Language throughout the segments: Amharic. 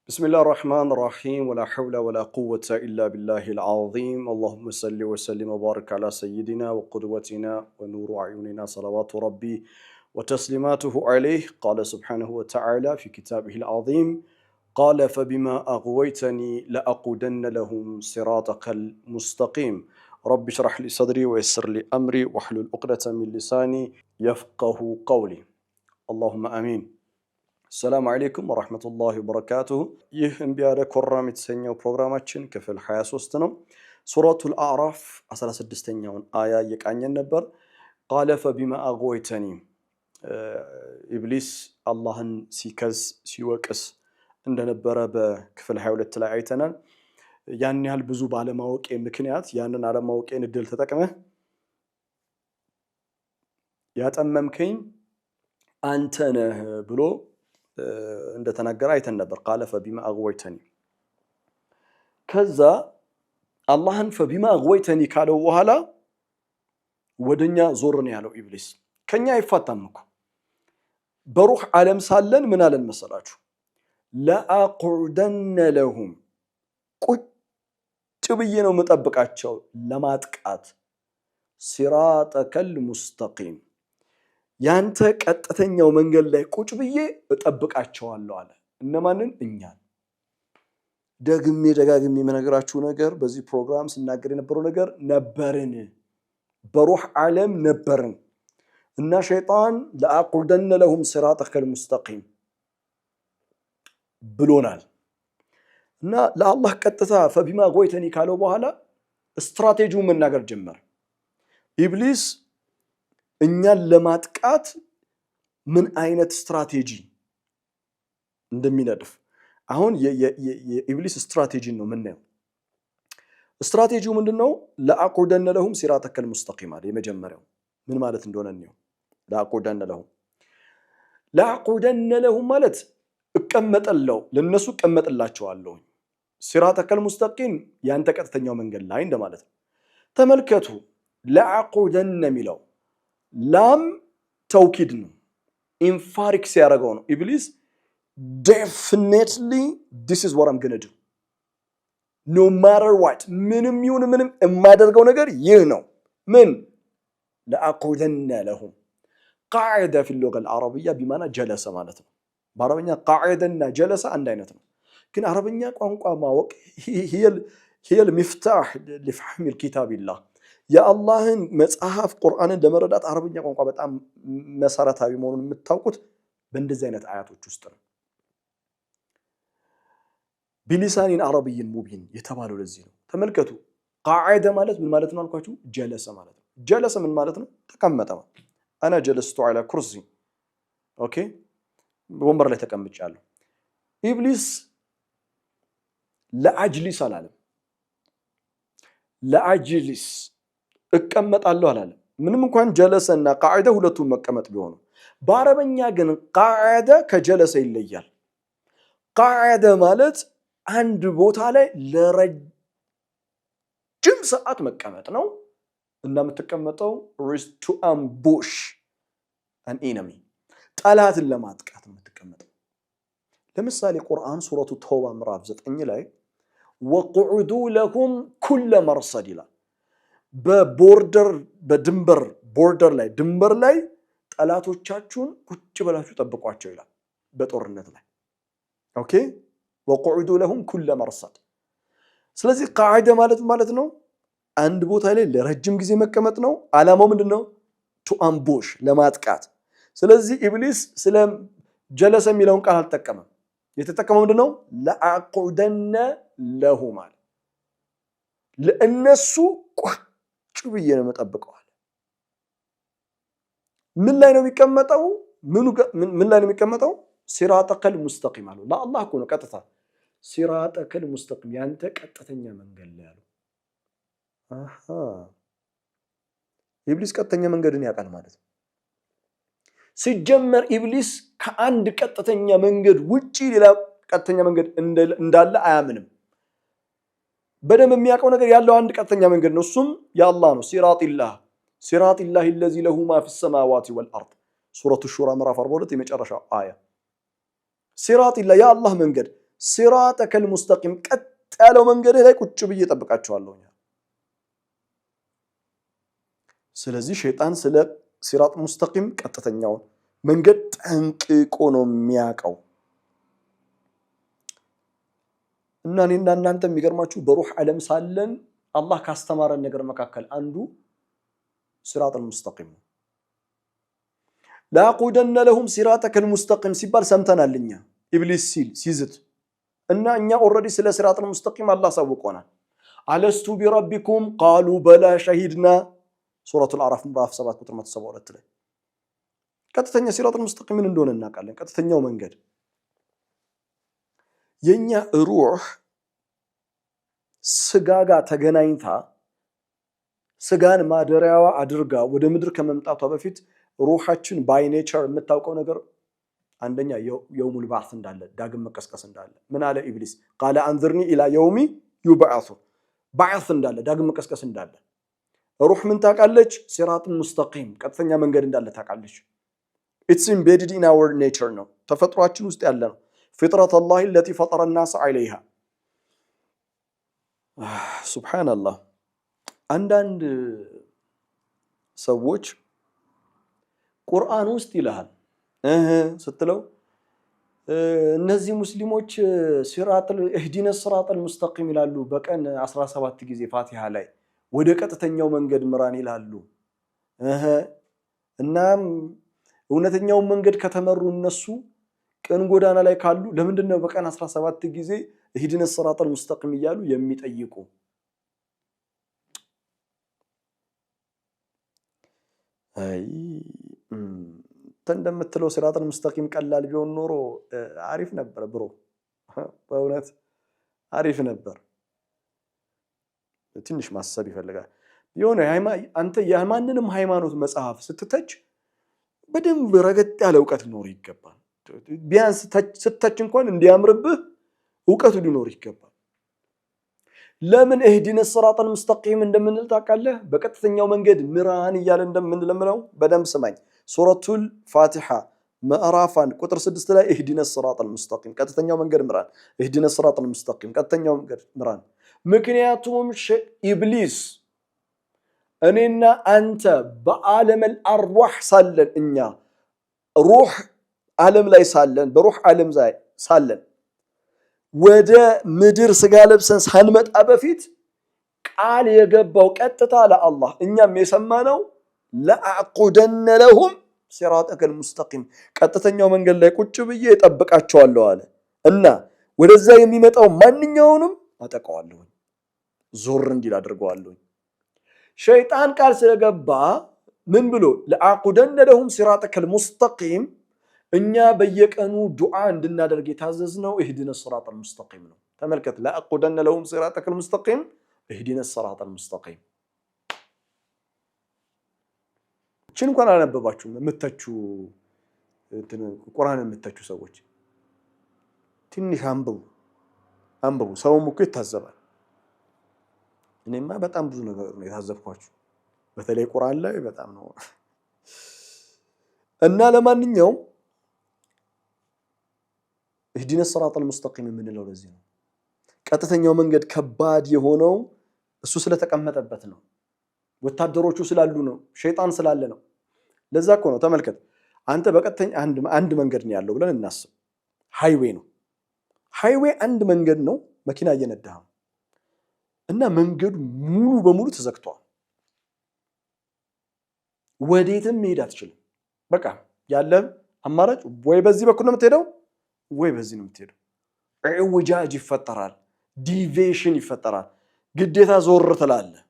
بسم الله الرحمن الرحيم ولا حول ولا قوة إلا بالله العظيم اللهم صل وسلم وبارك على سيدنا وقدوتنا ونور أعيننا صلوات ربي وتسليماته عليه قال سبحانه وتعالى في كتابه العظيم قال فبما أغويتني لأقودن لهم صراطك المستقيم رب اشرح لي صدري ويسر لي أمري واحلل عقدة من لساني يفقه قولي اللهم آمين السلام عليكم ورحمة الله وبركاته ይህ እንቢያደ ኮራም የተሰኘው ፕሮግራማችን ክፍል 23 ነው። ሱረቱል አዕራፍ 16ኛውን አያ እየቃኘን ነበር። ቃለ ፈቢማ አግወይተኒ ኢብሊስ አላህን ሲከስ ሲወቅስ እንደነበረ በክፍል 22 ላይ አይተናል። ያን ያህል ብዙ ባለማወቄ ምክንያት ያንን አለማወቄን እድል ተጠቅመህ ያጠመምከኝ አንተ ነህ ብሎ እንደተናገረ አይተን ነበር። ቃለ ፈቢማ አግወይተኒ ከዛ አላህን ፈቢማ አግወይተኒ ካለው በኋላ ወደኛ ዞር ነው ያለው ኢብሊስ። ከኛ አይፋታም እኮ በሩህ ዓለም ሳለን ምን አለን መሰላችሁ? ለአቁደነ ለሁም ቁጭ ብዬ ነው መጠብቃቸው ለማጥቃት ሲራጠከል ሙስተቂም ያንተ ቀጥተኛው መንገድ ላይ ቁጭ ብዬ እጠብቃቸዋለሁ አለ። እነማንን? እኛን። ደጋግሜ የምነግራችሁ ነገር በዚህ ፕሮግራም ስናገር የነበረው ነገር ነበርን፣ በሩህ ዓለም ነበርን እና ሸይጣን ለአቁደነ ለሁም ሲራጠከል ሙስተቂም ብሎናል እና ለአላህ ቀጥታ ፈቢማ አግወይተኒ ካለው በኋላ ስትራቴጂውን መናገር ጀመረ። ኢብሊስ እኛን ለማጥቃት ምን አይነት ስትራቴጂ እንደሚነድፍ አሁን የኢብሊስ ስትራቴጂን ነው የምናየው። ስትራቴጂው ምንድነው? ለአቁደነ ለሁም ሲራጠከል ሙስተቂም አለ። የመጀመሪያው ምን ማለት እንደሆነ ነው። ለአቁደነ ለሁም ማለት እቀመጠለው ለነሱ እቀመጥላቸዋለሁ። ሲራጠከል ሙስተቂም ያንተ ቀጥተኛው መንገድ ላይ እንደማለት ነው። ተመልከቱ፣ ለአቁደነ የሚለው ላም ተውኪድ ነው። ኢንፋሪክስ ያደረገው ነው ኢብሊስ። definitely this is what I'm gonna do no matter what ምንም ይሁን ምንም የማደርገው ነገር ይህ ነው። ምን? ለአቁደነ ለሁም ቃዒደ ፊ اللغة العربية بمعنى ጀለሰ ማለት ነው። በአረበኛ ቃዒደና ጀለሰ አንድ አይነት ነው። ግን አረበኛ ቋንቋ ማወቅ هي المفتاح لفهم الكتاب الله የአላህን መጽሐፍ ቁርአንን ለመረዳት አረብኛ ቋንቋ በጣም መሰረታዊ መሆኑን የምታውቁት በእንደዚህ አይነት አያቶች ውስጥ ነው። ቢሊሳኒን አረብይን ሙቢን የተባለው ለዚህ ነው። ተመልከቱ፣ ቃዒደ ማለት ምን ማለት ነው አልኳችሁ? ጀለሰ ማለት ነው። ጀለሰ ምን ማለት ነው? ተቀመጠ ማለት። አና ጀለስቱ ዐላ ኩርሲ፣ ኦኬ፣ ወንበር ላይ ተቀምጫለሁ። ኢብሊስ ለአጅሊስ አላለም። ለአጅሊስ እቀመጣለሁ አላለም። ምንም እንኳን ጀለሰና ቃዒደ ሁለቱም መቀመጥ ቢሆኑ፣ በአረበኛ ግን ቃዒደ ከጀለሰ ይለያል። ቃዒደ ማለት አንድ ቦታ ላይ ለረጅም ሰዓት መቀመጥ ነው እና የምትቀመጠው to ambush an enemy ጠላትን ለማጥቃት የምትቀመጠው። ለምሳሌ ቁርአን ሱረቱ ተውባ ምዕራፍ 9 ላይ ወቁዑዱ ለሁም ኩለ መርሰድ ይላል። ቦርደር ላይ ጠላቶቻችሁን ቁጭ ብላችሁ ጠብቋቸው ይላል። በጦርነት ላይ ኦኬ፣ ወቁዑዱ ለሁም ኩለ መርሰድ። ስለዚህ ቃዒደ ማለት ነው አንድ ቦታ ላይ ለረጅም ጊዜ መቀመጥ ነው። ዓላማው ምንድነው? ቱ አምቡሽ ለማጥቃት። ስለዚህ ኢብሊስ ስለ ጀለሰ የሚለውን ቃል አልተጠቀመም። የተጠቀመው ምንድነው? ለአቁደነ ለሁም ማለት ለእነሱ ቁጭ ብዬ ነው መጠብቀዋል። ምን ላይ ነው የሚቀመጠው? ምን ላይ ነው የሚቀመጠው? ሲራጠከል ሙስተቂም አለው። ለአላህ እኮ ነው ቀጥታ ሲራጠከል ሙስተቂም ያንተ ቀጥተኛ መንገድ ላይ ያለው። ኢብሊስ ቀጥተኛ መንገድን ያውቃል ማለት ነው። ሲጀመር ኢብሊስ ከአንድ ቀጥተኛ መንገድ ውጪ ሌላ ቀጥተኛ መንገድ እንዳለ አያምንም። በደንብ የሚያውቀው ነገር ያለው አንድ ቀጥተኛ መንገድ ነው። እሱም የአላህ ነው። ሲራጢላህ الذي له ما في السماوات والارض ሱረቱ ሹራ ምዕራፍ 42 የመጨረሻው አያ። ሲራጢላህ የአላህ መንገድ ሲራጠከል ሙስተቂም ቀጥ ያለው መንገድ ላይ ቁጭ ብዬ እጠብቃቸዋለሁ። ስለዚህ ሸይጣን ስለ ሲራጥ ሙስተቂም ቀጥተኛውን መንገድ ጠንቅቆ ነው የሚያውቀው። እና እኔና እናንተ የሚገርማችሁ በሩህ ዓለም ሳለን አላህ ካስተማረን ነገር መካከል አንዱ ሲራጠል ሙስተቂም ነው። ላቁደነ ለሁም ሲራጠከል ሙስተቂም ሲባል ሰምተናል እኛ ኢብሊስ ሲዝት እና እኛ ኦልሬዲ ስለ ሲራጠል ሙስተቂም አላህ ሳውቆናል። አለስቱ ቢረቢኩም ቃሉ በላ ሸሂድና ሱረቱል አዕራፍ ምዕራፍ 7 ቁጥር 172 ላይ ቀጥተኛ ሲራጠል ሙስተቂም ምን እንደሆነ እናውቃለን። ቀጥተኛው መንገድ የኛ ሩህ ስጋ ጋር ተገናኝታ ስጋን ማደሪያዋ አድርጋ ወደ ምድር ከመምጣቷ በፊት ሩሃችን ባይ ኔቸር የምታውቀው ነገር አንደኛ የውሙል ባዕስ እንዳለ ዳግም መቀስቀስ እንዳለ ምን አለ ኢብሊስ ቃለ አንዝርኒ ኢላ የውሚ ዩብዓሱ ባዕስ እንዳለ ዳግም መቀስቀስ እንዳለ ሩህ ምን ታውቃለች? ሲራጥ ሙስተቂም ቀጥተኛ መንገድ እንዳለ ታውቃለች። ኢትስ ኢምቤድድ ኢን አወር ኔቸር ነው፣ ተፈጥሯችን ውስጥ ያለ ነው። ፊጥረተላሂ ለቲ ፈጠረ ናስ ዐለይሃ። ሱብሓነላህ። አንዳንድ ሰዎች ቁርአን ውስጥ ይልሃል ስትለው እነዚህ ሙስሊሞች ሲራጠል ኢህዲነ ሲራጠል ሙስተቂም ይላሉ በቀን 17 ጊዜ ፋቲሃ ላይ ወደ ቀጥተኛው መንገድ ምራን ይላሉ። እናም እውነተኛውን መንገድ ከተመሩ እነሱ ቀን ጎዳና ላይ ካሉ ለምንድን ነው በቀን 17 ጊዜ ኢህዲነ ሲራጠል ሙስተቂም እያሉ የሚጠይቁ? አይ እንደምትለው ሲራጠል ሙስተቂም ቀላል ቢሆን ኖሮ አሪፍ ነበር ብሮ፣ በእውነት አሪፍ ነበር። ትንሽ ማሰብ ይፈልጋል። የሆነ አንተ የማንንም ሃይማኖት መጽሐፍ ስትተች በደንብ ረገጥ ያለ ዕውቀት ሊኖር ይገባል። ቢያንስ ስትተች እንኳን እንዲያምርብህ ዕውቀቱ ሊኖር ይገባል። ለምን ኢህዲነ ሲራጠል ሙስተቂም እንደምንል ታውቃለህ? በቀጥተኛው መንገድ ምራን እያለ እንደምንለምነው በደንብ ስማኝ። ሱረቱል ፋቲሃ ምዕራፍ 1 ቁጥር 6 ላይ ኢህዲነ ሲራጠል ሙስተቂም ቀጥተኛው መንገድ ምራን፣ ኢህዲነ ሲራጠል ሙስተቂም ቀጥተኛው መንገድ ምራን። ምክንያቱም ኢብሊስ እኔና አንተ በዓለመል አርዋህ ሳለን እኛ ሩህ ዓለም ላይ ሳለን በሩህ ዓለም ላይ ሳለን ወደ ምድር ስጋ ለብሰን ሳንመጣ በፊት ቃል የገባው ቀጥታ ለአላህ እኛም የሰማነው ለአቁደነ ለሁም ሲራጠከል ሙስተቂም ቀጥተኛው መንገድ ላይ ቁጭ ብዬ እጠብቃቸዋለሁ አለ እና ወደዛ የሚመጣው ማንኛውንም አጠቃዋለሁ፣ ዞር እንዲል አድርገዋለሁ። ሸይጣን ቃል ስለገባ ምን ብሎ ለአቁደነ ለሁም ሲራጠከል ሙስተቂም እኛ በየቀኑ ዱዓ እንድናደርግ የታዘዝነው ኢህዲነ ሲራጠል ሙስተቂም ነው። ተመልከት፣ ለአቁደነ ለሁም ሲራጠከል ሙስተቂም ኢህዲነ ሲራጠል ሙስተቂም። እችን እንኳን አላነበባችሁም የምተቹ ቁርአን የምተቹ ሰዎች ትንሽ አንብቡ። ሰውም እኮ ይታዘባል። እኔማ በጣም ብዙ ነገር ነው የታዘብኳችሁ፣ በተለይ ቁርአን ላይ በጣም ነው። እና ለማንኛውም ኢህዲነ ሲራጠል ሙስተቂም የምንለው ለዚህ ነው። ቀጥተኛው መንገድ ከባድ የሆነው እሱ ስለተቀመጠበት ነው። ወታደሮቹ ስላሉ ነው፣ ሸይጣን ስላለ ነው። ለዛ እኮ ነው። ተመልከት፣ አንተ በቀጥተኛ አንድ መንገድ ነው ያለው ብለን እናስብ። ሃይዌይ ነው። ሃይዌይ አንድ መንገድ ነው፣ መኪና እየነዳህ ነው እና መንገዱ ሙሉ በሙሉ ተዘግቷል። ወዴትም መሄድ አትችልም። በቃ ያለ አማራጭ ወይ በዚህ በኩል ነው የምትሄደው ወይ በዚህ ነው የምትሄደው። ዕውጃጅ ይፈጠራል፣ ዲቪዬሽን ይፈጠራል። ግዴታ ዞር ትላለህ።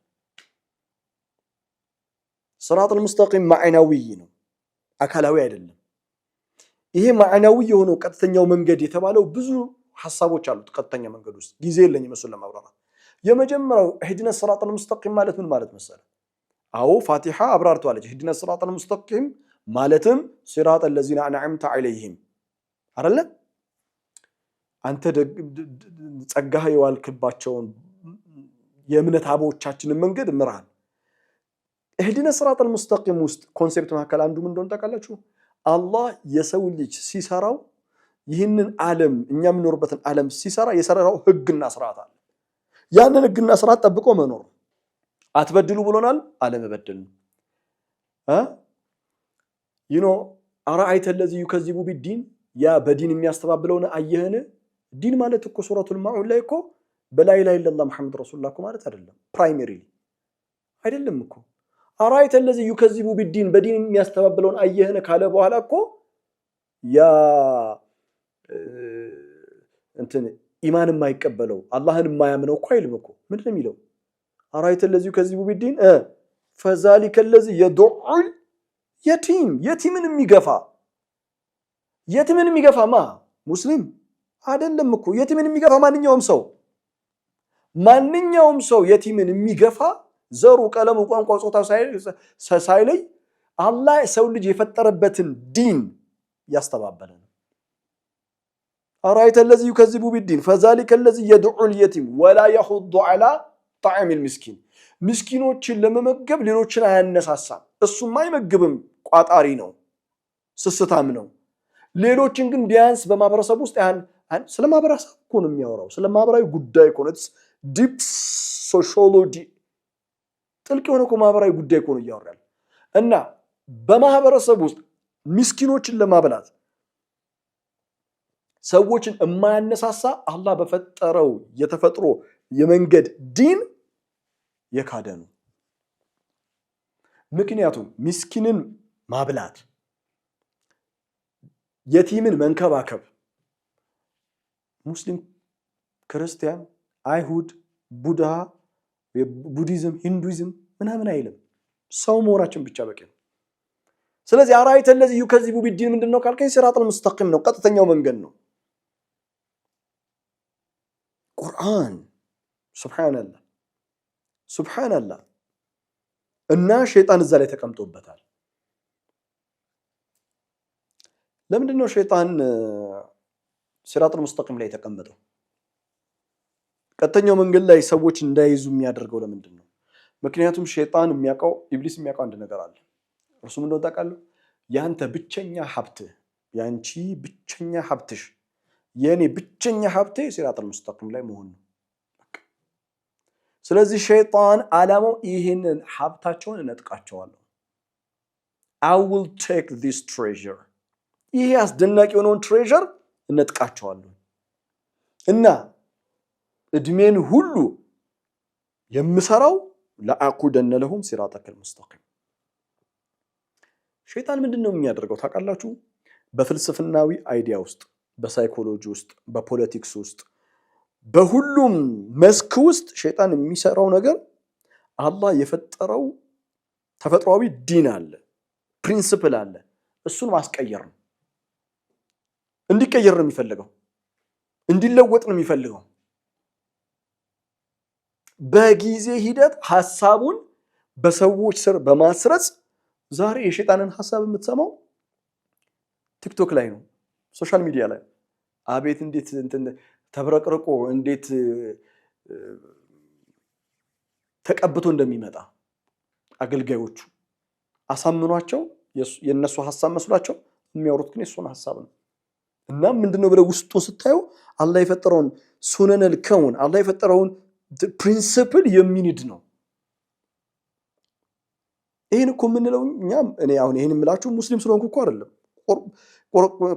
ሲራጠል ሙስተቂም ማዕናዊ ነው፣ አካላዊ አይደለም። ይሄ ማዕናዊ የሆነው ቀጥተኛው መንገድ የተባለው ብዙ ሐሳቦች አሉት። ቀጥተኛ መንገድ ውስጥ ጊዜ የለኝም እሱን ለማብራራት። የመጀመሪያው ኢህዲነ ሲራጠል ሙስተቂም ማለት ምን ማለት መሰለ? አዎ ፋቲሃ አብራርተዋለች። ኢህዲነ ሲራጠል ሙስተቂም ማለትም ሲራጠል ለዚነ አንዐምተ ዐለይሂም አይደለ? አንተ ጸጋህ የዋልክባቸውን የእምነት አበቦቻችንን መንገድ ምራን። ኢህዲነ ሲራጠል ሙስተቂም ውስጥ ኮንሴፕት መካከል አንዱ ምን እንደሆነ ታውቃላችሁ? አላህ የሰው ልጅ ሲሰራው ይህንን ዓለም እኛ የምንኖርበትን ዓለም ሲሰራ የሰራው ህግና ስርዓት አለ። ያንን ህግና ስርዓት ጠብቆ መኖር። አትበድሉ ብሎናል፣ አለመበደል ነው። አረአይተ ለዚ ዩከዚቡ ቢዲን ያ በዲን የሚያስተባብለውን አየህን? ዲን ማለት እኮ ሱረቱል ማዑን ላይ እኮ በላይ ላይ ኢላላህ ሙሐመድ ረሱሉላህ እኮ ማለት አይደለም። ፕራይመሪ አይደለም እኮ አረአይተ ለዚ ዩከዚቡ ቢዲን በዲን የሚያስተባብለውን አየህን ካለ በኋላ እኮ ያ እንትን ኢማን የማይቀበለው አላህን የማያምነው እኮ አይልም እኮ። ምንድን ነው የሚለው? አረአይተ ለዚ ዩከዚቡ ቢዲን ፈዛሊከ ለዚ የዱዑል የቲምን የሚገፋ ማ ሙስሊም አይደለም እኮ። የቲምን የሚገፋ ማንኛውም ሰው የቲምን የሚገፋ ዘሩ፣ ቀለሙ፣ ቋንቋ፣ ጾታ ሳይለይ አላህ ሰው ልጅ የፈጠረበትን ዲን ያስተባበለ ነው። አረአይተ ለዚ ዩከዚቡ ቢዲን ፈዛሊከ ለዚ የዱዑል የቲም ወላ የሑዱ ዐላ ጣዕሚል ምስኪን ምስኪኖችን ለመመገብ ሌሎችን አያነሳሳም። እሱም አይመግብም፣ ቋጣሪ ነው፣ ስስታም ነው። ሌሎችን ግን ቢያንስ በማህበረሰብ ውስጥ ስለ ማህበረሰብ እኮ ነው የሚያወራው፣ ስለ ማህበራዊ ጉዳይ እኮ ነው። ዲፕ ሶሺዮሎጂ ጥልቅ የሆነ እኮ ማህበራዊ ጉዳይ እኮ ነው እያወራል። እና በማህበረሰብ ውስጥ ምስኪኖችን ለማብላት ሰዎችን የማያነሳሳ አላህ በፈጠረው የተፈጥሮ የመንገድ ዲን የካደ ነው። ምክንያቱም ምስኪንን ማብላት፣ የቲምን መንከባከብ ሙስሊም፣ ክርስቲያን፣ አይሁድ፣ ቡድሃ፣ ቡዲዝም፣ ሂንዱይዝም ምናምን አይልም። ሰው መሆናችን ብቻ በቂ ነው። ስለዚህ አረአይተ ለዚ ዩከዚቡ ቢዲን ምንድነው ካልከኝ ሲራጡል ሙስተቂም ነው፣ ቀጥተኛው መንገድ ነው። ቁርአን ሱብሃንአላህ እና ሸይጣን እዛ ላይ ተቀምጦበታል። ለምንድነው ሸይጣን ሲራጡል ሙስተቂም ላይ የተቀመጠው? ቀጥተኛው መንገድ ላይ ሰዎች እንዳይዙ የሚያደርገው ለምንድን ነው? ምክንያቱም ሸይጣን የሚያውቀው፣ ኢብሊስ የሚያውቀው አንድ ነገር አለ። እርሱ ምንድነው ታውቃለህ? ያንተ ብቸኛ ሀብትህ፣ ያንቺ ብቸኛ ሀብትሽ፣ የኔ ብቸኛ ሀብቴ ሲራጡል ሙስተቂም ላይ መሆን ነው። ስለዚህ ሸይጣን ዓላማው ይህንን ሀብታቸውን እነጥቃቸዋለሁ። I will take this treasure፣ ይሄ አስደናቂ የሆነውን ትሬዠር እነጥቃቸዋለሁ እና እድሜን ሁሉ የምሰራው ለአቁደነ ለሁም ሲራጠከል ሙስተቂም። ሸይጣን ምንድነው የሚያደርገው ታውቃላችሁ? በፍልስፍናዊ አይዲያ ውስጥ፣ በሳይኮሎጂ ውስጥ፣ በፖለቲክስ ውስጥ፣ በሁሉም መስክ ውስጥ ሸይጣን የሚሰራው ነገር አላህ የፈጠረው ተፈጥሯዊ ዲን አለ፣ ፕሪንሲፕል አለ። እሱን ማስቀየር ነው። እንዲቀየር ነው የሚፈልገው፣ እንዲለወጥ ነው የሚፈልገው። በጊዜ ሂደት ሐሳቡን በሰዎች ስር በማስረጽ ዛሬ የሸይጣንን ሐሳብ የምትሰማው ቲክቶክ ላይ ነው፣ ሶሻል ሚዲያ ላይ። አቤት እንዴት ተብረቅርቆ እንዴት ተቀብቶ እንደሚመጣ አገልጋዮቹ አሳምኗቸው የነሱ ሐሳብ መስሏቸው የሚያወሩት ግን የሱን ሐሳብ ነው። እና ምንድነው ብለው ውስጡን ስታዩ አላህ የፈጠረውን ሱነነል ከውን፣ አላህ የፈጠረውን ፕሪንሲፕል የሚንድ ነው። ይሄን እኮ የምንለው እኛም እኔ አሁን ይሄን የምላችሁ ሙስሊም ስለሆንኩ እኮ አይደለም፣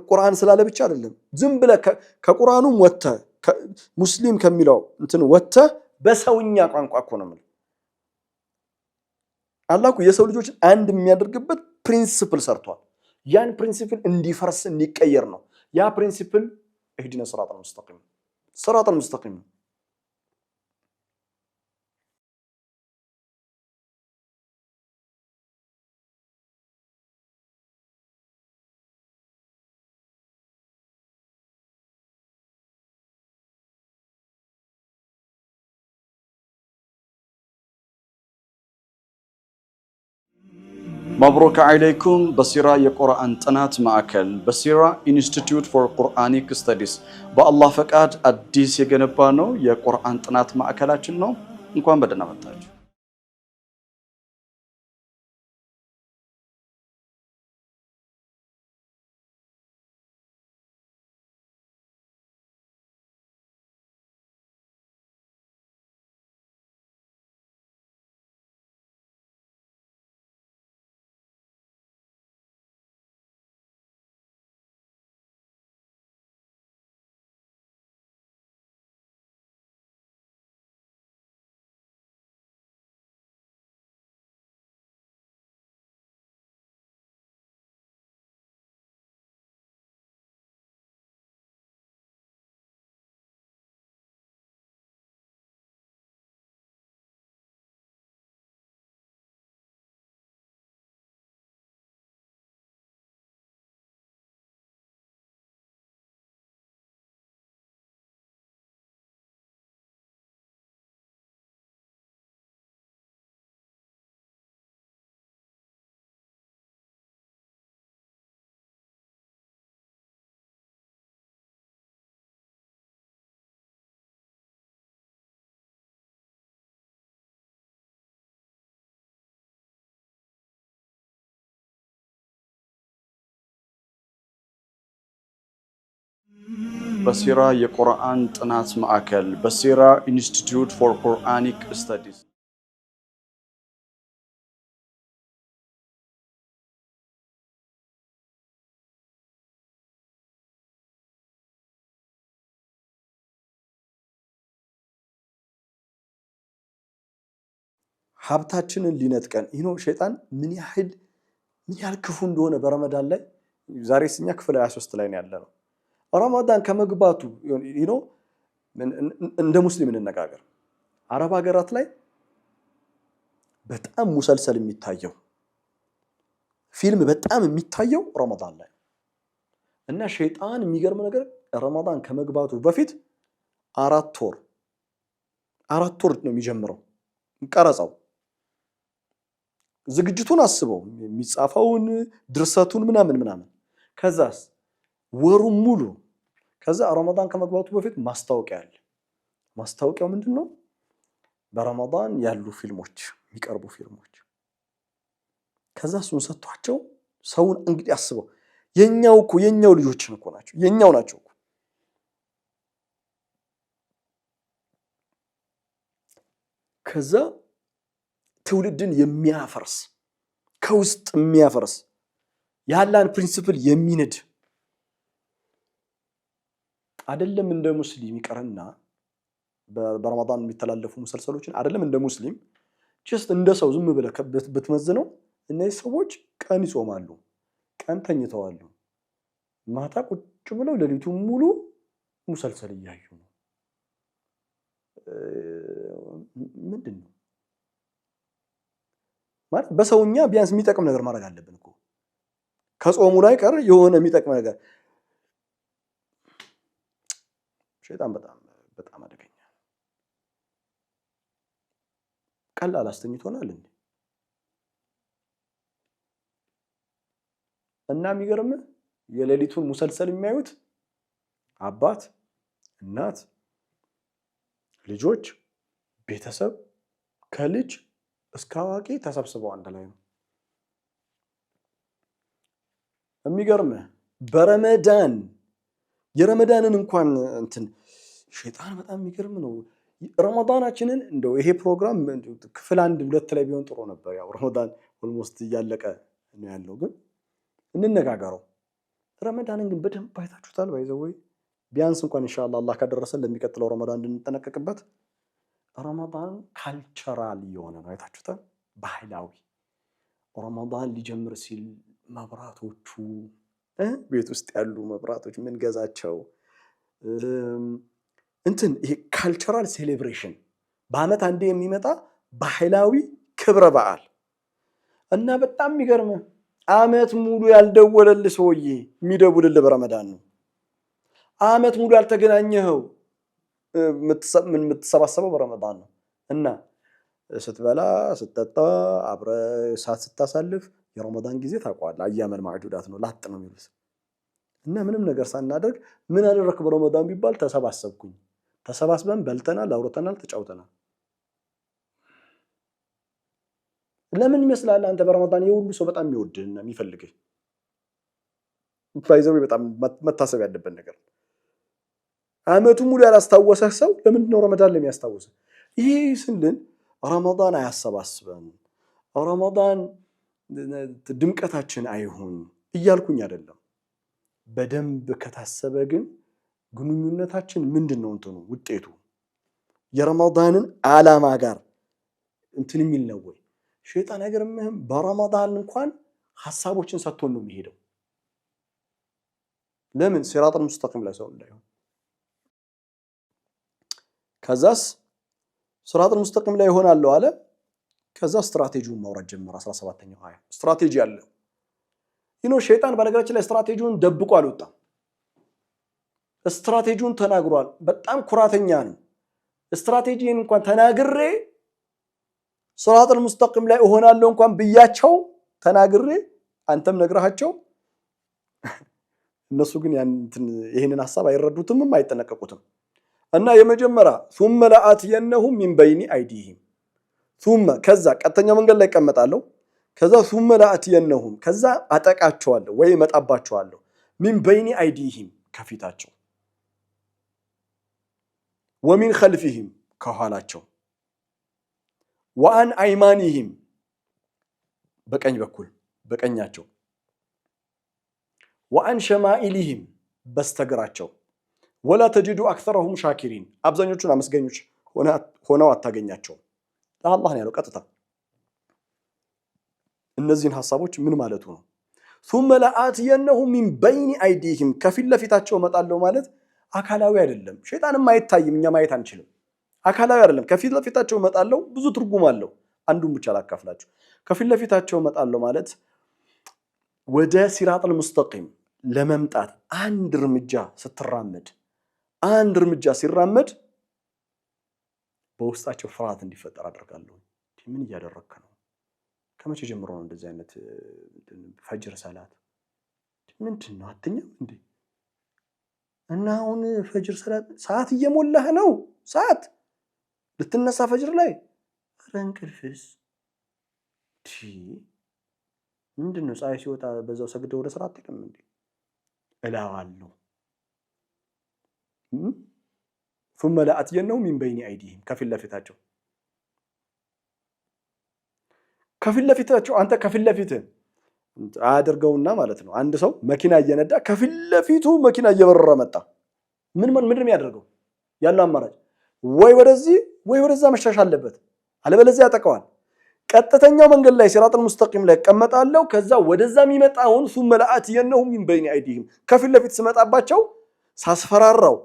ቁርአን ስላለ ብቻ አይደለም። ዝም ብለህ ከቁርአኑም ወጥተህ ሙስሊም ከሚለው እንትን ወጥተህ በሰውኛ ቋንቋ እኮ ነው የምልህ። አላህ እኮ የሰው ልጆችን አንድ የሚያደርግበት ፕሪንሲፕል ሰርቷል። ያን ፕሪንሲፕል እንዲፈርስ እንዲቀየር ነው። ያ ፕሪንሲፕል እህዲነ ሲራጠል ሙስተቂም ነው። مبروك عليكم بصيرة የቁርአን ጥናት ማዕከል በሲራ ኢንስቲትዩት ፎር ቁርአኒክ ስተዲስ በአላህ ፈቃድ አዲስ የገነባ ነው የቁርአን ጥናት ማዕከላችን ነው። እንኳን በደህና መጣችሁ። በሲራ የቁርአን ጥናት ማዕከል በሲራ ኢንስቲትዩት ፎር ቁርአኒክ ስተዲስ ሀብታችንን ሊነጥቀን ሸይጣን ምን ያህል ክፉ እንደሆነ በረመዳን ላይ ዛሬ እኛ ክፍል 23 ላይ ነው ያለነው። ረመዳን ከመግባቱ እንደ ሙስሊም እንነጋገር። አረብ ሀገራት ላይ በጣም ሙሰልሰል የሚታየው ፊልም በጣም የሚታየው ረመዳን ላይ እና ሸይጣን የሚገርም ነገር ረመዳን ከመግባቱ በፊት 4 ወር ነው የሚጀምረው ቀረጻው። ዝግጅቱን አስበው የሚጻፈውን ድርሰቱን ምናምን ከዛስ ወሩን ሙሉ ከዛ ረመዳን ከመግባቱ በፊት ማስታወቂያ አለ። ማስታወቂያው ምንድነው? በረመዳን ያሉ ፊልሞች የሚቀርቡ ፊልሞች ከዛ እሱን ሰጥቷቸው ሰውን እንግዲህ አስበው የኛው ልጆችን እኮ ናቸው የኛው ናቸው። ከዛ ትውልድን የሚያፈርስ ከውስጥ የሚያፈርስ ያላን ፕሪንሲፕል የሚንድ አይደለም። እንደ ሙስሊም ይቀርና በረመዳን የሚተላለፉ ሙሰልሰሎችን አይደለም እንደ ሙስሊም ጀስት እንደ ሰው ዝም ብለህ ብትመዝነው እነዚህ ሰዎች ቀን ይጾማሉ፣ ቀን ተኝተዋሉ፣ ማታ ቁጭ ብለው ሌሊቱን ሙሉ ሙሰልሰል እያዩ ነው። ምንድነው ማለት? በሰውኛ ቢያንስ የሚጠቅም ነገር ማድረግ አለብን እኮ ከጾሙ ላይ ቀር የሆነ የሚጠቅም ነገር። ሸይጣን በጣም አደገኛ ቀላል አስተኝቶናል እንዴ? እና የሚገርም የሌሊቱን ሙሰልሰል የሚያዩት አባት፣ እናት፣ ልጆች፣ ቤተሰብ ከልጅ እስከ አዋቂ ተሰብስበው አንድ ላይ ነው። የሚገርም በረመዳን የረመዳንን እንኳን ሸይጣን በጣም የሚገርም ነው። ረመዳናችንን እንደው ይሄ ፕሮግራም ክፍል 1 2 ላይ ቢሆን ጥሩ ነበር። ያው ረመዳን ኦልሞስት እያለቀ ነው ያለው፣ ግን እንነጋገረው። ረመዳንን ግን በደንብ አይታችሁታል። ባይዘወይ ቢያንስ እንኳን ኢንሻአላህ አላህ ካደረሰን ለሚቀጥለው ረመዳን እንድንጠነቀቅበት ረመዳን ካልቸራል የሆነ ነው። አይታችሁታል። ባህላዊ ረመዳን ሊጀምር ሲል መብራቶቹ ቤት ውስጥ ያሉ መብራቶች ምን ገዛቸው ይሄ ካልቸራል ሴሌብሬሽን በአመት አንዴ የሚመጣ ባህላዊ ክብረ በዓል እና በጣም የሚገርም አመት ሙሉ ያልደወለልህ ሰውዬ የሚደውልልህ በረመዳን ነው። አመት ሙሉ ያልተገናኘኸው የምትሰባሰበው በረመዳን ነው። እና ስትበላ ስትጠጣ አብረህ ሰዓት ስታሳልፍ የረመዳን ጊዜ ታውቀዋለህ። አያመል ማዕዱዳት ነው ላጥ ነው የሚሉት። እና ምንም ነገር ሳናደርግ ምን አደረክ በረመዳን ቢባል ተሰባሰብኩኝ። ተሰባስበን በልተናል፣ አውርተናል፣ ተጫውተናል። ለምን ይመስላል አንተ በረመዳን የሁሉ ሰው በጣም የሚወድህና የሚፈልግህ? ባይዘው በጣም መታሰብ ያለበት ነገር አመቱ ሙሉ ያላስታወሰህ ሰው ለምንድን ነው ረመዳን ለሚያስታውሰህ? ይሄ ስንልን ረመዳን አያሰባስበን፣ ረመዳን ድምቀታችን አይሁን እያልኩኝ አይደለም። በደንብ ከታሰበ ግን ግንኙነታችን ምንድነው ውጤቱ የረመዳንን ዓላማ ጋር የሚል ነው ወይ? ሸይጣን አይገርምህም? በረመዳን እንኳን ሐሳቦችን ሰጥቶን ነው የሚሄደው። ለምን ሲራጡል ሙስተቂም ላይ ሰው እንዳይሆን። ከዛስ ሲራጡል ሙስተቂም ላይ ይሆናል አለ። ከዛ ስትራቴጂውን ማውራት ጀመረ። 17ኛው አያ ስትራቴጂ አለ። ሸይጣን በነገራችን ላይ ስትራቴጂውን ደብቆ አልወጣም። ስትራቴጂውን ተናግሯል። በጣም ኩራተኛ ነው። ስትራቴጂን እንኳን ተናግሬ ሲራጡል ሙስተቂም ላይ እሆናለሁ እንኳን ብያቸው ተናግሬ አንተም ነግረሃቸው እነሱ ግን ይሄንን ሐሳብ አይረዱትም አይጠነቀቁትም። እና የመጀመሪያ ثم لآتينهم من بين أيديهم ثم ከዛ ቀጥተኛ መንገድ ላይ ቀመጣለሁ። ከዛ ثم لآتينهم ከዛ አጠቃቸዋለሁ ወይ መጣባቸዋለሁ من بين أيديهم ከፊታቸው ወሚን ኸልፊሂም ከኋላቸው ወአን አይማኒሂም በቀኝ በኩል በቀኛቸው ወአን ሸማኢሊሂም በስተግራቸው ወላ ተጅዱ አክሰረሁም ሻኪሪን አብዛኞቹን አመስገኞች ሆነው አታገኛቸውም። አላህ ነው ያለው ቀጥታ። እነዚህን ሐሳቦች ምን ማለቱ ነው? ثم لآتينهم من بين أيديهم ከፊት ለፊታቸው እመጣለሁ ማለት አካላዊ አይደለም። ሸይጣንም አይታይም፣ እኛ ማየት አንችልም። አካላዊ አይደለም። ከፊት ለፊታቸው እመጣለሁ ብዙ ትርጉም አለው። አንዱን ብቻ ላካፍላችሁ። ከፊት ለፊታቸው እመጣለሁ ማለት ወደ ሲራጥል ሙስተቂም ለመምጣት አንድ እርምጃ ስትራመድ አንድ እርምጃ ሲራመድ በውስጣቸው ፍርሃት እንዲፈጠር አደርጋለሁ። ምን እያደረግክ ነው? ከመቼ ጀምሮ ነው እንደዚህ አይነት ፈጅር ሰላት ምንድን ነው? አትኛም እንዴ? እና አሁን ፈጅር ሰዓት እየሞላህ ነው። ሰዓት ልትነሳ ፈጅር ላይ እንቅልፍስ ምንድን ነው? ፀሐይ ሲወጣ በዛው ሰግደው ወደ ስራ አትሄድም እንዴ? እላዋለሁ። ثم لآتينهم من بين أيديهم ከፊት ለፊታቸው አንተ ከፊት ለፊት አድርገውና ማለት ነው። አንድ ሰው መኪና እየነዳ ከፊት ለፊቱ መኪና እየበረረ መጣ። ምንድን ነው ያደርገው? ያለው አማራጭ ወይ ወደዚህ ወይ ወደዛ መሻሻል አለበት፣ አለበለዚያ ያጠቀዋል። ቀጥተኛው መንገድ ላይ ሲራጥል ሙስተቂም ላይ ቀመጣለው። ከዛ ወደዛ የሚመጣውን ثم لآتينهم من بين أيديهم ከፊት ለፊት ስመጣባቸው ሳስፈራራው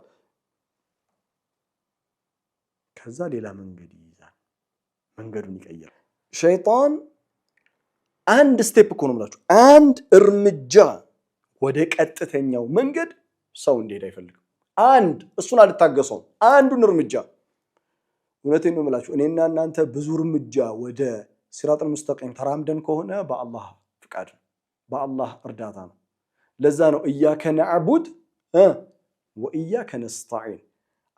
ከዛ ሌላ መንገድ ይይዛል፣ መንገዱን ይቀይራል። ሸይጣን አንድ ስቴፕ እኮ ነው የምላችሁ፣ አንድ እርምጃ ወደ ቀጥተኛው መንገድ ሰው እንዲሄድ አይፈልግም። አንድ እሱን አልታገሰውም፣ አንዱን እርምጃ። እውነቴን ነው የምላችሁ፣ እኔና እናንተ ብዙ እርምጃ ወደ ሲራጥል ሙስተቂም ተራምደን ከሆነ በአላህ ፍቃድ ነው፣ በአላህ እርዳታ ነው። ለዛ ነው ኢያከ ነዕቡድ ወኢያከ ነስተዒን፣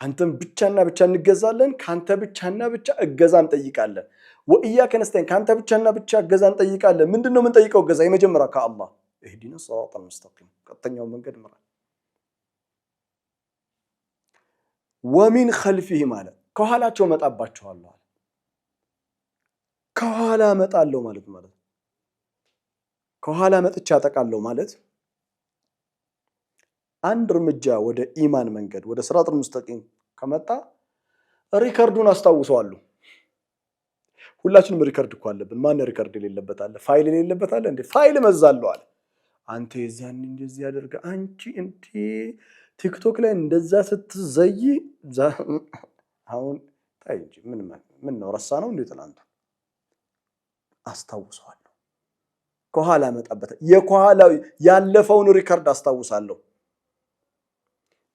አንተም ብቻና ብቻ እንገዛለን፣ ካንተ ብቻና ብቻ እገዛ እንጠይቃለን። ወኢያከ ነስተዒን፣ ካንተ ብቻና ብቻ እገዛ እንጠይቃለን። ምንድነው የምንጠይቀው እገዛ? የመጀመሪያ ከአላህ እህዲነ ሲራጠል ሙስተቂም፣ ቀጥተኛው መንገድ ምራ። ወሚን ኸልፊሂ ማለት ከኋላቸው መጣባቸዋለሁ አለ። ከኋላ መጣለው ማለት ከኋላ መጥቻ አጠቃለሁ ማለት አንድ እርምጃ ወደ ኢማን መንገድ ወደ ሲራጠል ሙስተቂም ከመጣ ሪከርዱን አስታውሰዋለሁ። ሁላችንም ሪከርድ እኮ አለብን። ማን ሪከርድ የሌለበት አለ? ፋይል የሌለበት አለ እንዴ? ፋይል መዛለው አለ። አንተ የዛን እንደዚህ ያደርጋ፣ አንቺ እንዴ ቲክቶክ ላይ እንደዛ ስትዘይ አሁን ታይ እንጂ ምን ነው ረሳ ነው እንዴ? ትላንት አስታውሰዋለሁ። ከኋላ መጣበት የኋላው ያለፈውን ሪከርድ አስታውሳለሁ።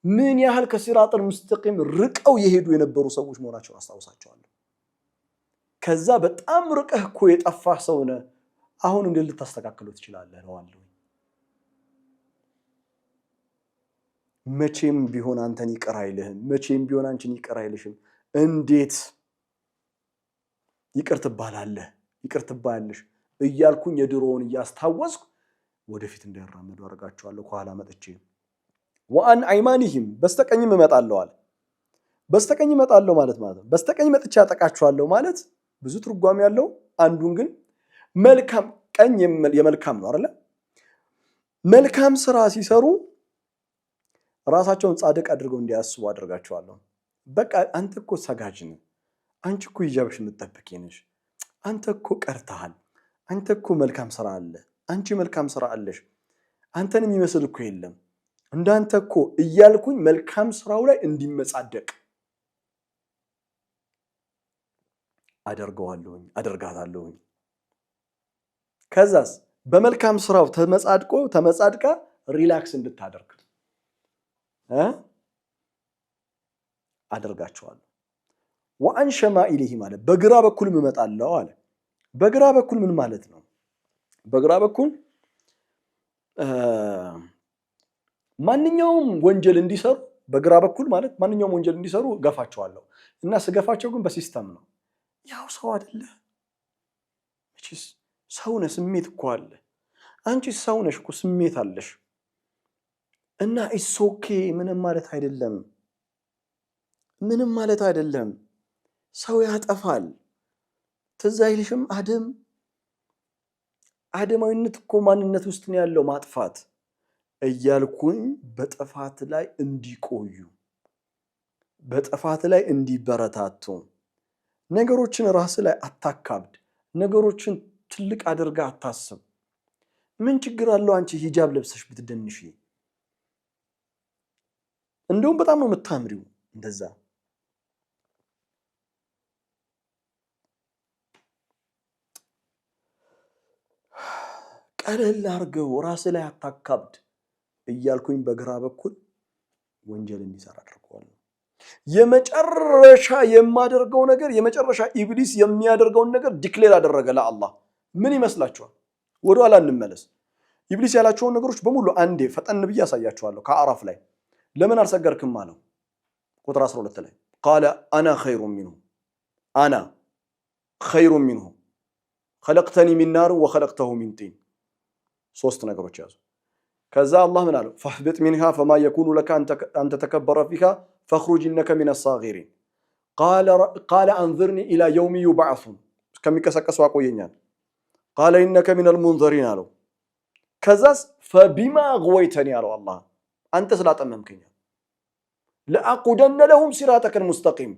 ምን ያህል ከሲራጠል ሙስተቂም ርቀው የሄዱ የነበሩ ሰዎች መሆናቸውን አስታውሳቸዋለሁ። ከዛ በጣም ርቀህ እኮ የጠፋህ ሰው ነህ፣ አሁን እንዴት ልታስተካክለው ትችላለህ ነው አለው። መቼም ቢሆን አንተን ይቅር አይልህም፣ መቼም ቢሆን አንቺን ይቅር አይልሽም። እንዴት ይቅር ትባላለህ፣ ይቅር ትባያለሽ እያልኩኝ የድሮውን እያስታወስኩ ወደፊት እንዳይራመዱ አደርጋቸዋለሁ። ከኋላ መጥቼ ወአን አይማኒሂም በስተቀኝም እመጣለሁ አለ። በስተቀኝ እመጣለሁ ማለት ነው በስተቀኝ መጥቼ አጠቃቸዋለሁ ማለት ብዙ ትርጓሜ ያለው። አንዱን ግን መልካም ቀኝ የመልካም ነው አይደል? መልካም ስራ ሲሰሩ ራሳቸውን ጻድቅ አድርገው እንዲያስቡ አደርጋቸዋለሁ። በቃ አንተ እኮ ሰጋጅ ነህ፣ አንቺ እኮ ሂጃብሽ የምትጠብቂ ነሽ፣ አንተ እኮ ቀርተሃል፣ አንተ እኮ መልካም ስራ አለ፣ አንቺ መልካም ስራ አለሽ፣ አንተን የሚመስል እኮ የለም እንዳንተ እኮ እያልኩኝ መልካም ስራው ላይ እንዲመጻደቅ አደርጋታለሁኝ። ከዛስ በመልካም ስራው ተመጻድቃ ሪላክስ እንድታደርግ አደርጋቸዋለሁ። ወአን ሸማኢሊሂ ማለት በግራ በኩል እመጣለሁ አለ። በግራ በኩል ምን ማለት ነው? በግራ በኩል ማንኛውም ወንጀል እንዲሰሩ በግራ በኩል ማለት ማንኛውም ወንጀል እንዲሰሩ ገፋቸዋለሁ። እና ስገፋቸው ግን በሲስተም ነው። ያው ሰው አይደለ እቺስ ሰው ነህ፣ ስሜት እኮ አለ። አንቺ ሰው ነሽ እኮ ስሜት አለሽ። እና ኢትስ ኦኬ ምንም ማለት አይደለም። ምንም ማለት አይደለም። ሰው ያጠፋል። ትዝ አይልሽም? አደማዊነት እኮ ማንነት ውስጥ ነው ያለው ማጥፋት እያልኩኝ በጥፋት ላይ እንዲቆዩ በጥፋት ላይ እንዲበረታቱ ነገሮችን ራስ ላይ አታካብድ። ነገሮችን ትልቅ አድርጋ አታስብ። ምን ችግር አለው አንቺ ሂጃብ ለብሰሽ ብትደንሺ? እንደውም በጣም ነው የምታምሪው እንደዛ። ቀለል አድርገው ራስ ላይ አታካብድ እያልኩኝ በግራ በኩል ወንጀል እንዲሰራ አድርገዋለሁ። የመጨረሻ የማደርገው ነገር የመጨረሻ ኢብሊስ የሚያደርገውን ነገር ዲክሌር አደረገ ለአላህ። ምን ይመስላችኋል? ወደኋላ እንመለስ። ኢብሊስ ያላቸውን ነገሮች በሙሉ አንዴ ፈጠን ብዬ ያሳያችኋለሁ። ከአዕራፍ ላይ ለምን አልሰገርክም አለው። ቁጥር 12 ላይ ቃለ አና ኸይሩን ሚንሁ አና ኸይሩን ሚንሁ ኸለቅተኒ ሚን ናር ወኸለቅተሁ ሚን ጢን። ሶስት ነገሮች ያዙ። ከዛ አላህ ምን አለው? ፈህቢጥ ሚንሃ ፈማ የኩኑ ለከ አን ተተከበረ ፊሃ ፈኽሩጅ ኢነከ ሚነ ሳጊሪን ቃለ አንዝርኒ ኢላ የውሚ ዩብዓሱን። እስከሚቀሰቀሱ አቆየኛል። ቃለ ኢነከ ሚነል ሙንዘሪን አለው። ከዛስ ፈቢማ አግወይተኒ አለው አላህ አንተ ስላጠመምከኝ ለአቁደነ ለሁም ሲራጠከል ሙስተቂም።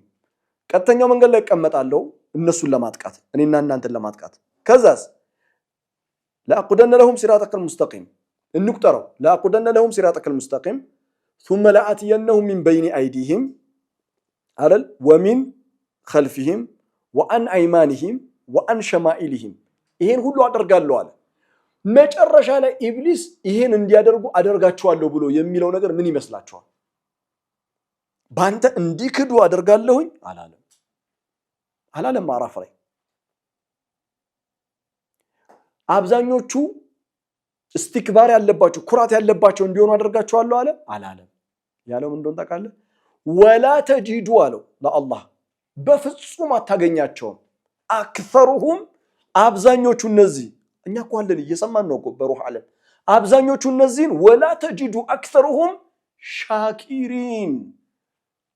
ቀጥተኛው መንገድ ላይ እቀመጣለሁ እነሱን ለማጥቃት እኔና እናንተን ለማጥቃት። ከዛስ ለአቁደነ ለሁም ሲራጠከል ሙስተቂም እንቁጠረው። ለአቁደነ ለሁም ሲራጠከል ሙስተቂም ثم لآتينهم من بين أيديهم አረል ወሚን ኸልፊሂም ወአን አይማኒሂም ወአን ሸማኢሊሂም። ይሄን ሁሉ አደርጋለሁ አለ። መጨረሻ ላይ ኢብሊስ ይሄን እንዲያደርጉ አደርጋቸዋለሁ ብሎ የሚለው ነገር ምን ይመስላችኋል? ባንተ እንዲክዱ አደርጋለሁኝ አላለም። አዕራፍ ላይ አብዛኞቹ እስቲክባር ያለባቸው ኩራት ያለባቸው እንዲሆኑ አደርጋቸዋለሁ አላለም። ያለው ምን እንደሆነ ታውቃለህ? ወላ ተጂዱ አለው ለአላህ በፍጹም አታገኛቸውም። አክሰሩሁም አብዛኞቹ እነዚህ እኛ እኮ አለን እየሰማን ነው እኮ በሩህ ዓለም። አብዛኞቹ እነዚህን ወላ ተጂዱ አክሰሩሁም ሻኪሪን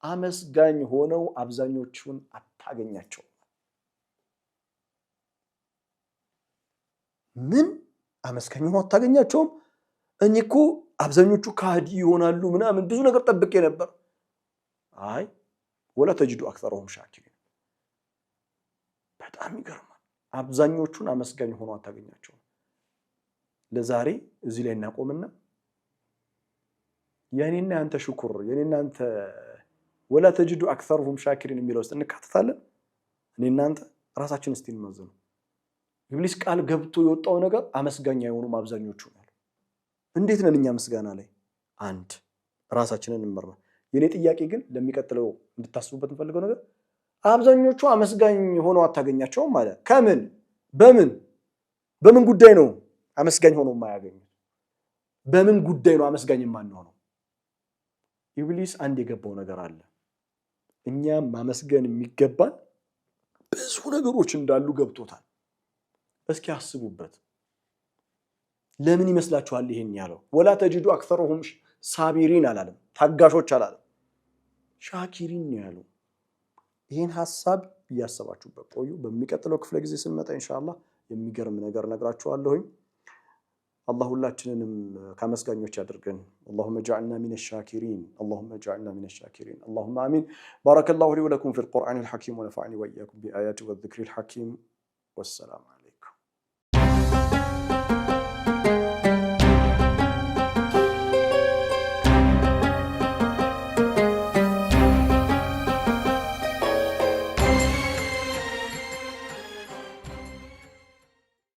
አመስጋኝ ሆነው አብዛኞቹን አታገኛቸውም። ምን አመስጋኝ ሆነው አታገኛቸውም? እኔ እኮ አብዛኞቹ ካህዲ ይሆናሉ ምናምን ብዙ ነገር ጠብቄ ነበር። አይ ወላ ተጂዱ አክሰሩሁም ሻኪሪን። በጣም ይገርማል። አብዛኞቹን አመስጋኝ ሆኖ አታገኛቸውም። ለዛሬ እዚህ ላይ እናቆምና የኔና አንተ ሽኩር የኔና አንተ ወላ ተጂዱ አክሰሩሁም ሻኪሪን የሚለው ውስጥ እንካተታለን። እኔና አንተ ራሳችን እስቲ እንመዝነው። ኢብሊስ ቃል ገብቶ የወጣው ነገር አመስጋኝ አይሆኑም አብዛኞቹ ነው። እንዴት ነን እኛ ምስጋና ላይ? አንድ ራሳችንን እንመርመር። የኔ ጥያቄ ግን ለሚቀጥለው እንድታስቡበት እንፈልገው ነገር አብዛኞቹ አመስጋኝ ሆነው አታገኛቸውም ማለት ከምን በምን ጉዳይ ነው አመስጋኝ ሆነው የማያገኙት? በምን ጉዳይ ነው አመስጋኝ የማንሆነው? ኢብሊስ አንድ የገባው ነገር አለ። እኛም ማመስገን የሚገባን ብዙ ነገሮች እንዳሉ ገብቶታል። እስኪ አስቡበት። ለምን ይመስላችኋል ይሄን ያለው? ወላ ተጂዱ አክሰሩሁም ሳቢሪን አላለም፣ ታጋሾች አላለም፣ ሻኪሪን ነው ያለው። ይሄን ሐሳብ እያሰባችሁበት ቆዩ። በሚቀጥለው ክፍለ ጊዜ ስንመጣ ኢንሻአላህ የሚገርም ነገር ነግራችኋለሁኝ። አላህ ሁላችንንም ከመስጋኞች ያድርገን። اللهم اجعلنا من الشاكرين اللهم اجعلنا من الشاكرين اللهم آمين. بارك الله لي ولكم في القرآن الحكيم ونفعني وإياكم بآياته والذكر الحكيم والسلام عليكم.